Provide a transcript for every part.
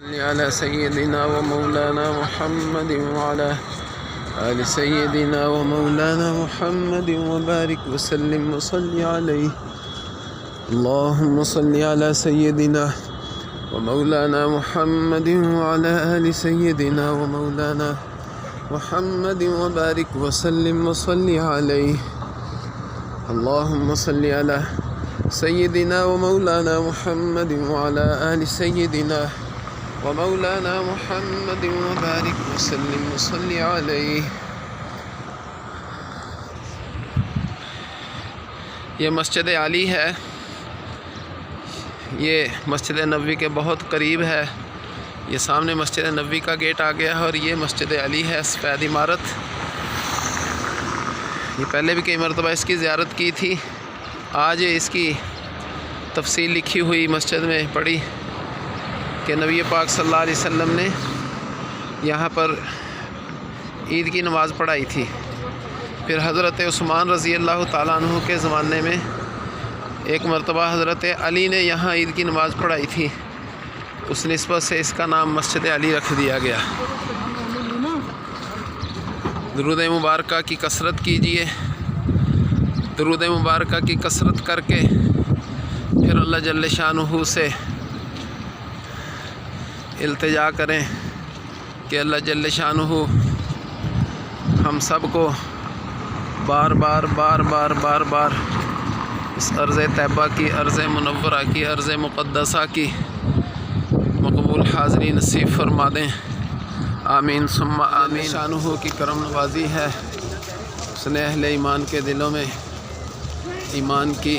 على سيدنا ومولانا محمد وعلى آل سيدنا ومولانا محمد وبارك وسلم وصل عليه. اللهم صل على سيدنا ومولانا محمد وعلى آل سيدنا ومولانا محمد وبارك وسلم وصل عليه. اللهم صل على سيدنا ومولانا محمد وعلى آل سيدنا ومولانا محمد وبارك وسلم وصل عليه. یہ مسجد علی ہے، یہ مسجد نبوی کے بہت قریب ہے. یہ سامنے مسجد نبوی کا گیٹ آ گیا ہے اور یہ مسجد علی ہے، سفید عمارت. یہ پہلے بھی کئی مرتبہ اس کی زیارت کی تھی. آج اس کی تفصیل لکھی ہوئی مسجد میں پڑھی کہ نبی پاک صلی اللہ علیہ وسلم نے یہاں پر عید کی نماز پڑھائی تھی. پھر حضرت عثمان رضی اللہ تعالیٰ عنہ کے زمانے میں ایک مرتبہ حضرت علی نے یہاں عید کی نماز پڑھائی تھی. اس نسبت سے اس کا نام مسجد علی رکھ دیا گیا. درود مبارکہ کی کثرت کیجیے. درود مبارکہ کی کثرت کر کے پھر اللہ جل شانہ سے التجا کریں کہ اللہ جل شانہ ہم سب کو بار بار بار بار بار بار اس ارض طیبہ کی، ارض منورہ کی، ارض مقدسہ کی مقبول حاضری نصیب فرما دیں. آمین ثم آمین. شانہ کی کرم نوازی ہے، اس نے اہل ایمان کے دلوں میں ایمان کی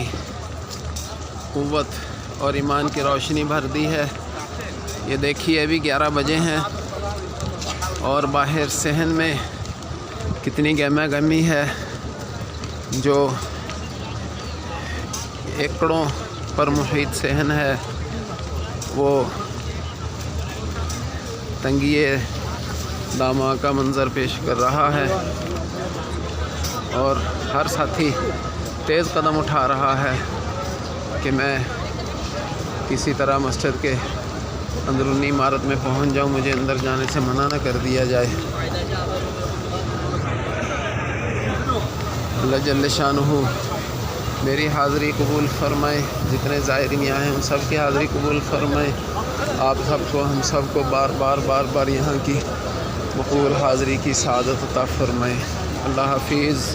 قوت اور ایمان کی روشنی بھر دی ہے. یہ دیکھیے ابھی 11 بجے ہیں اور باہر صحن میں کتنی گہما گہمی ہے. جو ایکڑوں پر محیط صحن ہے وہ تنگی دامہ کا منظر پیش کر رہا ہے اور ہر ساتھی تیز قدم اٹھا رہا ہے کہ میں کسی طرح مسجد کے اندرونی عمارت میں پہنچ جاؤں، مجھے اندر جانے سے منع نہ کر دیا جائے. اللہ جل شانہ میری حاضری قبول فرمائے، جتنے زائرین یہاں ہیں ان سب کی حاضری قبول فرمائے. آپ سب کو، ہم سب کو بار بار بار بار یہاں کی مقبول حاضری کی سعادت عطا فرمائے. اللہ حافظ.